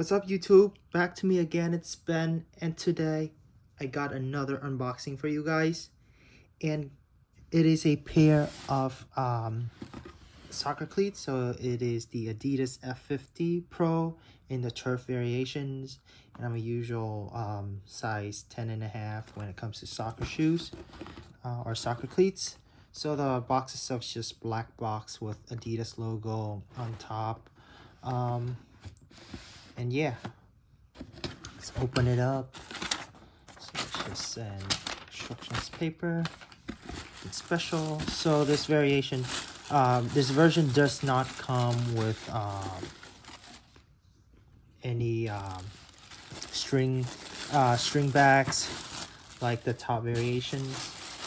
What's up, YouTube? Back to me again. It's Ben, and today I got another unboxing for you guys, and it is a pair of soccer cleats. So it is the Adidas F50 Pro in the turf variations, and I'm a usual size 10.5 when it comes to soccer shoes or soccer cleats. So the box itself is just black box with Adidas logo on top. And yeah, let's open it up. So it's just an instructions paper. It's special. So this variation, this version does not come with any string backs like the top variations,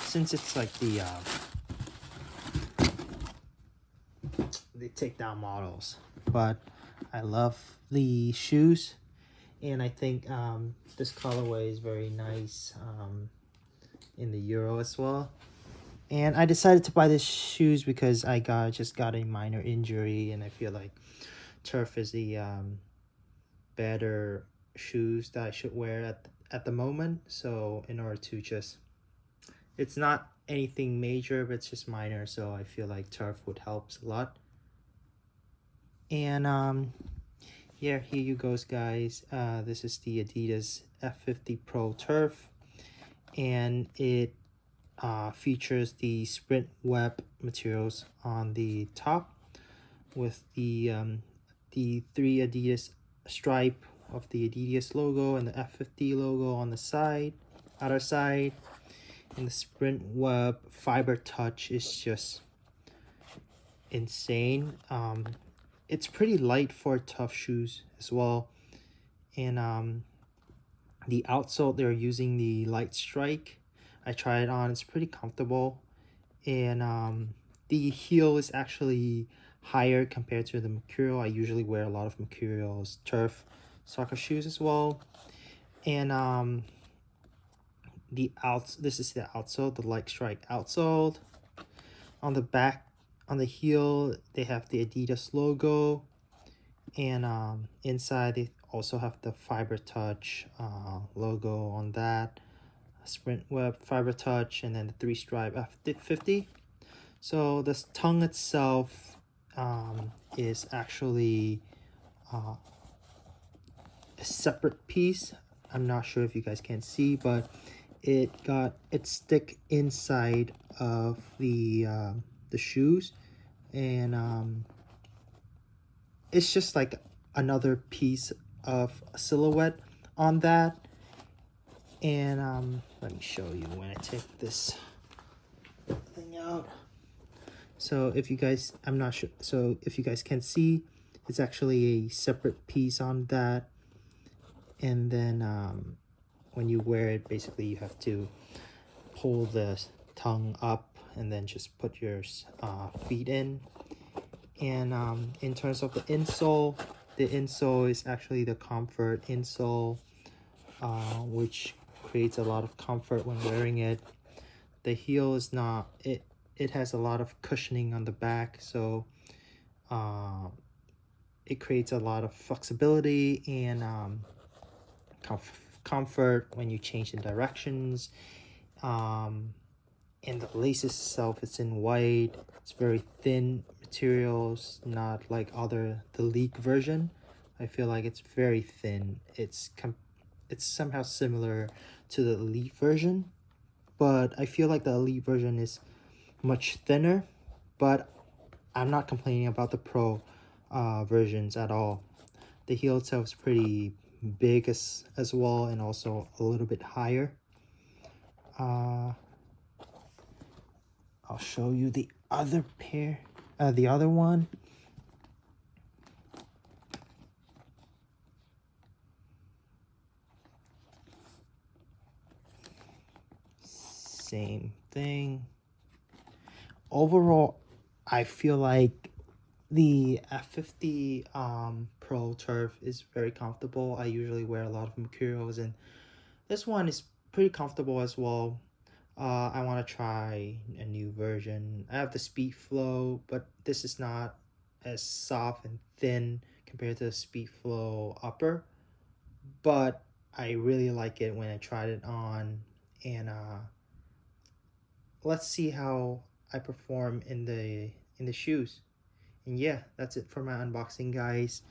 since it's like the takedown models. But I love the shoes, and I think this colorway is very nice in the Euro as well. And I decided to buy these shoes because I just got a minor injury, and I feel like turf is the better shoes that I should wear at the moment. So in order to just, it's not anything major, but it's just minor, so I feel like turf would help a lot. And yeah, here you goes, guys. This is the Adidas F50 Pro Turf, and it features the sprint web materials on the top with the 3 Adidas stripe of the Adidas logo and the F50 logo on the side, outer side. And the sprint web fiber touch is just insane. It's pretty light for tough shoes as well. And the outsole, they're using the light strike. I tried it on, it's pretty comfortable. And the heel is actually higher compared to the Mercurial. I usually wear a lot of Mercurial's turf soccer shoes as well. And this is the outsole, the light strike outsole. On the back, on the heel, they have the Adidas logo, and inside they also have the fiber touch logo on that, sprint web fiber touch, and then the 3 stripe F50. So the tongue itself is actually a separate piece. I'm not sure if you guys can see, but it stick inside of the shoes, and it's just like another piece of silhouette on that. And let me show you when I take this thing out. So if you guys, I'm not sure, so if you guys can see, it's actually a separate piece on that. And then when you wear it, basically you have to pull the tongue up and then just put your feet in. And in terms of the insole is actually the comfort insole, which creates a lot of comfort when wearing it. The heel is not, it has a lot of cushioning on the back, so it creates a lot of flexibility and comfort when you change the directions. And the laces itself, it's in white. It's very thin materials, not like the League version. I feel like it's very thin. It's somehow similar to the Elite version, but I feel like the Elite version is much thinner. But I'm not complaining about the Pro versions at all. The heel itself is pretty big as well, and also a little bit higher. I'll show you the other pair, the other one. Same thing. Overall, I feel like the F50 Pro Turf is very comfortable. I usually wear a lot of Mercurials, and this one is pretty comfortable as well. I want to try a new version. I have the Speed Flow, but this is not as soft and thin compared to the Speed Flow Upper, but I really like it when I tried it on. And let's see how I perform in the shoes. And yeah, that's it for my unboxing, guys.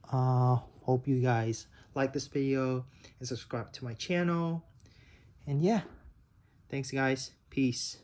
Hope you guys like this video and subscribe to my channel. And yeah, thanks guys. Peace.